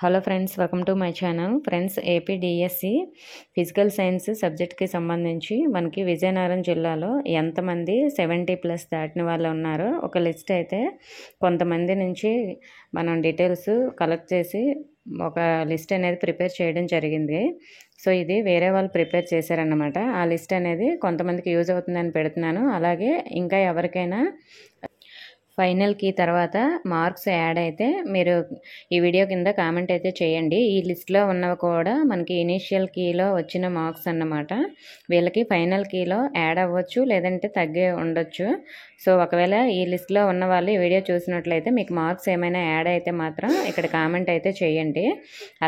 Hello friends, welcome to my channel. Friends, AP DSC physical science సబ్జెక్ట్కి సంబంధించి మనకి విజయనగరం జిల్లాలో ఎంతమంది 70+ దాటిన వాళ్ళు ఉన్నారో ఒక లిస్ట్ అయితే కొంతమంది నుంచి మనం డీటెయిల్స్ కలెక్ట్ చేసి ఒక లిస్ట్ అనేది ప్రిపేర్ చేయడం జరిగింది. సో ఇది వేరే వాళ్ళు ప్రిపేర్ చేశారన్నమాట. ఆ లిస్ట్ అనేది కొంతమందికి యూజ్ అవుతుందని పెడుతున్నాను. అలాగే ఇంకా ఎవరికైనా ఫైనల్కి తర్వాత మార్క్స్ యాడ్ అయితే మీరు ఈ వీడియో కింద కామెంట్ అయితే చేయండి. ఈ లిస్ట్లో ఉన్నవి కూడా మనకి ఇనీషియల్ కీలో వచ్చిన మార్క్స్ అన్నమాట. వీళ్ళకి ఫైనల్ కీలో యాడ్ అవ్వచ్చు, లేదంటే తగ్గే ఉండొచ్చు. సో ఒకవేళ ఈ లిస్ట్లో ఉన్న వాళ్ళు ఈ వీడియో చూసినట్లయితే మీకు మార్క్స్ ఏమైనా యాడ్ అయితే మాత్రం ఇక్కడ కామెంట్ అయితే చేయండి.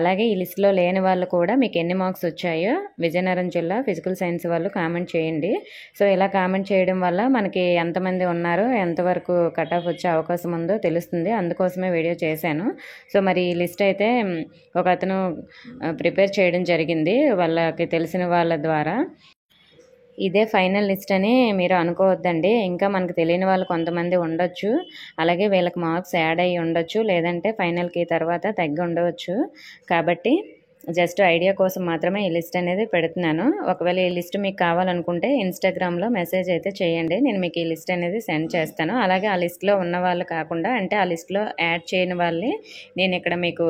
అలాగే ఈ లిస్ట్లో లేని వాళ్ళు కూడా మీకు ఎన్ని మార్క్స్ వచ్చాయో విజయనగరం జిల్లా ఫిజికల్ సైన్స్ వాళ్ళు కామెంట్ చేయండి. సో ఇలా కామెంట్ చేయడం వల్ల మనకి ఎంతమంది ఉన్నారో, ఎంతవరకు కట్ ఆఫ్ వచ్చే అవకాశం ఉందో తెలుస్తుంది. అందుకోసమే వీడియో చేశాను. సో మరి ఈ లిస్ట్ అయితే ఒక అతను ప్రిపేర్ చేయడం జరిగింది వాళ్ళకి తెలిసిన వాళ్ళ ద్వారా. ఇదే ఫైనల్ లిస్ట్ అని మీరు అనుకోవద్దండి. ఇంకా మనకు తెలియని వాళ్ళు కొంతమంది ఉండొచ్చు. అలాగే వీళ్ళకి మార్క్స్ యాడ్ అయ్యి ఉండొచ్చు, లేదంటే ఫైనల్కి తర్వాత తగ్గి ఉండవచ్చు. కాబట్టి జస్ట్ ఐడియా కోసం మాత్రమే ఈ లిస్ట్ అనేది పెడుతున్నాను. ఒకవేళ ఈ లిస్ట్ మీకు కావాలనుకుంటే ఇన్స్టాగ్రామ్లో మెసేజ్ అయితే చేయండి. నేను మీకు ఈ లిస్ట్ అనేది సెండ్ చేస్తాను. అలాగే ఆ లిస్ట్లో ఉన్న వాళ్ళు కాకుండా, అంటే ఆ లిస్ట్లో యాడ్ చేయని వాళ్ళని నేను ఇక్కడ మీకు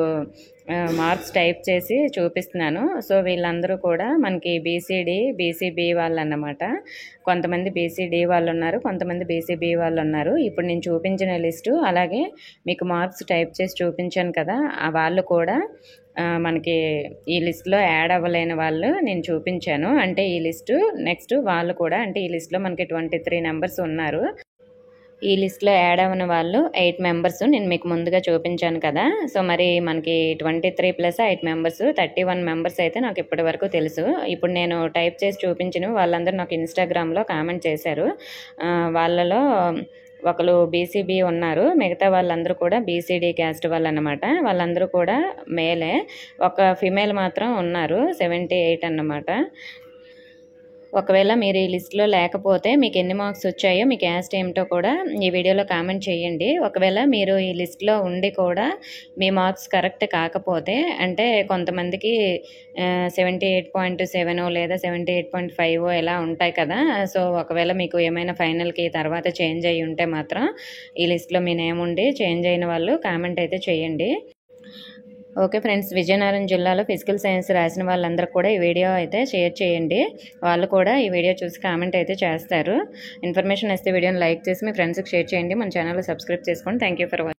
మార్క్స్ టైప్ చేసి చూపిస్తున్నాను. సో వీళ్ళందరూ కూడా మనకి బీసీడి, బీసీబీ వాళ్ళు అన్నమాట. కొంతమంది బీసీడి వాళ్ళు ఉన్నారు, కొంతమంది బీసీబీ వాళ్ళు ఉన్నారు. ఇప్పుడు నేను చూపించిన లిస్టు, అలాగే మీకు మార్క్స్ టైప్ చేసి చూపించాను కదా, ఆ వాళ్ళు కూడా మనకి ఈ లిస్ట్లో యాడ్ అవ్వలేని వాళ్ళు నేను చూపించాను. అంటే ఈ లిస్టు నెక్స్ట్ వాళ్ళు కూడా, అంటే ఈ లిస్ట్లో మనకి 23 నెంబర్స్ ఉన్నారు. ఈ లిస్ట్లో యాడ్ అవ్వని వాళ్ళు 8 మెంబర్స్ నేను మీకు ముందుగా చూపించాను కదా. సో మరి మనకి 23 + 8 మెంబర్స్ 31 మెంబర్స్ అయితే నాకు ఇప్పటి వరకు తెలుసు. ఇప్పుడు నేను టైప్ చేసి చూపించిన వాళ్ళందరూ నాకు ఇన్స్టాగ్రామ్లో కామెంట్ చేశారు. వాళ్ళలో ఒకరు బీసీబీ ఉన్నారు, మిగతా వాళ్ళందరూ కూడా బీసీడీ క్యాస్ట్ వాళ్ళు అన్నమాట. వాళ్ళందరూ కూడా మేలే, ఒక ఫిమేల్ మాత్రం ఉన్నారు, 78 అన్నమాట. ఒకవేళ మీరు ఈ లిస్ట్లో లేకపోతే మీకు ఎన్ని మార్క్స్ వచ్చాయో, మీ క్యాస్ట్ ఏమిటో కూడా ఈ వీడియోలో కామెంట్ చేయండి. ఒకవేళ మీరు ఈ లిస్ట్లో ఉండి కూడా మీ మార్క్స్ కరెక్ట్ కాకపోతే, అంటే కొంతమందికి 78.7 లేదా 78.5 ఇలా ఉంటాయి కదా. సో ఒకవేళ మీకు ఏమైనా ఫైనల్కి తర్వాత చేంజ్ అయ్యి ఉంటే మాత్రం ఈ లిస్ట్లో మీ నేమ్ ఉండి చేంజ్ అయిన వాళ్ళు కామెంట్ అయితే చేయండి. ఓకే ఫ్రెండ్స్, విజయనగరం జిల్లాలో ఫిజికల్ సైన్స్ రాసిన వాళ్ళందరూ కూడా ఈ వీడియో అయితే షేర్ చేయండి. వాళ్ళు కూడా ఈ వీడియో చూసి కామెంట్ అయితే చేస్తారు. ఇన్ఫర్మేషన్ ఇస్తే వీడియోని లైక్ చేసి మీ ఫ్రెండ్స్కి షేర్ చేయండి. మన ఛానల్ సబ్స్క్రైబ్ చేసుకోండి. Thank you for watching.